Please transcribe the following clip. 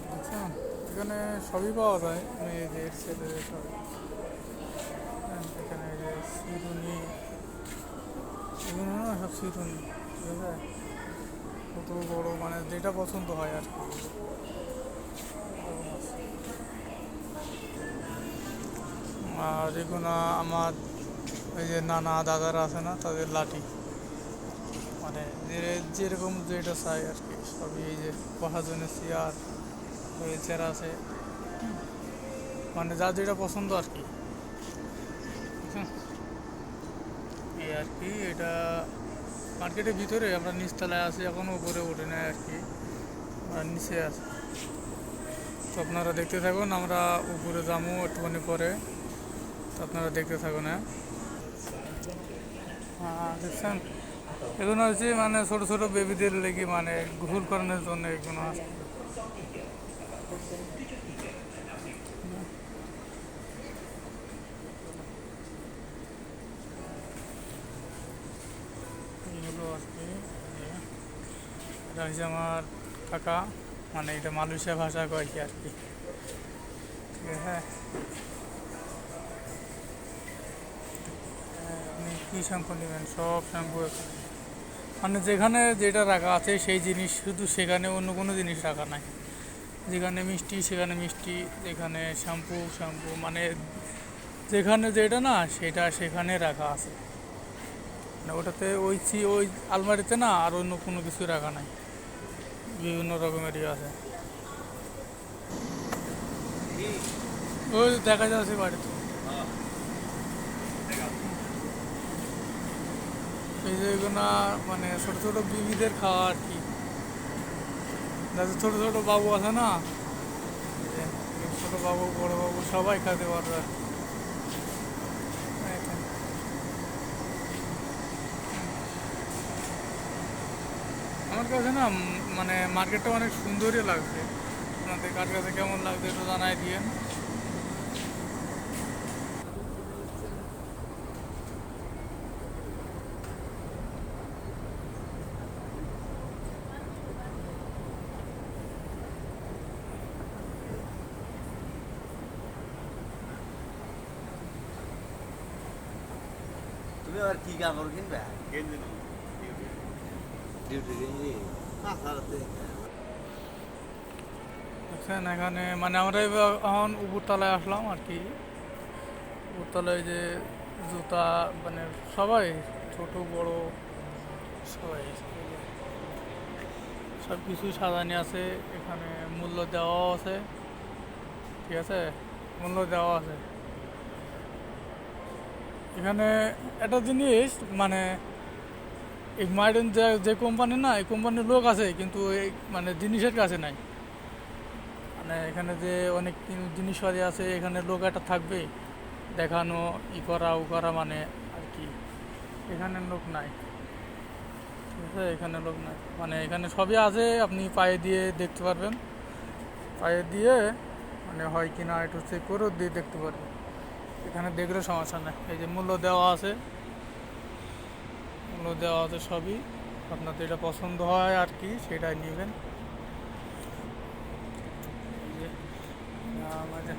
বুঝছেন, এখানে সবই পাওয়া যায়, মেয়েদের ছেলেদের সব। এখানে এই যে শিরুনি, এগুলো না সব শিরুনি, ঠিক আছে, ছোট বড় মানে যেটা পছন্দ হয় আর কি। আর এগুলো আমার এই যে নানা দাদারা আছে না, তাদের লাঠি, মানে যেরকম যেটা চাই আর কি সবই। এই যে বসার জন্য চেয়ার, হুইল চেয়ার আছে, মানে যার যেটা পছন্দ আর কি, বুঝছেন? এই আর কি, এটা মার্কেটের ভিতরে, আমরা নিচতলায় আছি এখন, উপরে উঠে নেয় আর কি, আর নিচে আছে। তো আপনারা দেখতে থাকুন, আমরা উপরে যাবো একটুখানি পরে, তো আপনারা দেখতে থাকুন। হ্যাঁ, দেখছেন, এগুলো হচ্ছে মানে ছোট ছোট বেবিদের লেগে, মানে গোসল করানোর জন্য এগুলো আছে। এগুলো আর কি, এটা হচ্ছে আমার কাকা, মানে এটা মালয়েশিয়া ভাষা কয় কি আর কি, ঠিক আছে। আপনি কী শ্যাম্পু নেবেন, সব শ্যাম্পু এখানে, মানে যেখানে যেটা রাখা আছে সেই জিনিস, শুধু সেখানে অন্য কোনো জিনিস রাখা নাই। যেখানে মিষ্টি সেখানে মিষ্টি, যেখানে শ্যাম্পু শ্যাম্পু, মানে যেখানে যেটা না সেটা সেখানে রাখা আছে। মানে ওটাতে ওই আলমারিতে না আর অন্য কোনো কিছু রাখা নাই, বিভিন্ন রকমেরই আছে। ওই দেখা যাচ্ছে বাড়িতে, এই যে এগুলো মানে ছোটো ছোটো বিবিদের খাওয়া আর কি, যাদের ছোটো ছোটো বাবু আছে না, ছোটো বাবু বড়ো বাবু সবাই খেতে পারবে আর কি। আমার কাছে না মানে মার্কেটটা অনেক সুন্দরই লাগছে। আপনাদের কার কাছে কেমন লাগছে একটু জানাই দিয়েন। তুমি আবার কি কাপড় কিনবে? গেঞ্জি নেবো। ডিউটি গেঞ্জি? দেখছেন এখানে মানে আমরা এখন উপরতলায় আসলাম আর কি। উপরতলায় যে জুতা, মানে সবাই, ছোট বড় সবাই, সব কিছু সাজানি আছে এখানে, মূল্য দেওয়াও আছে, ঠিক আছে, মূল্য দেওয়া আছে এখানে। একটা জিনিস মানে এই মাইডেন যে যে কোম্পানি না, এই কোম্পানির লোক আছে কিন্তু এই মানে জিনিসের কাছে নাই। মানে এখানে যে অনেক জিনিসপাতি আছে, এখানে লোক একটা থাকবে দেখানো, ই করা ও করা, মানে আর কি। এখানে লোক নাই, ঠিক আছে, এখানে লোক নাই, মানে এখানে সবই আছে, আপনি পায়ে দিয়ে দেখতে পারবেন, পায়ে দিয়ে মানে হয় কি না একটু চেক করেও দিয়ে দেখতে পারবেন। এখানে দেখলে সমস্যা নেই। এই যে মূল্য দেওয়া আছে, মূল্য দেওয়া আছে সবই, আপনার যেটা পছন্দ হয় আর কি সেটাই নেবেন। এই যে আমাদের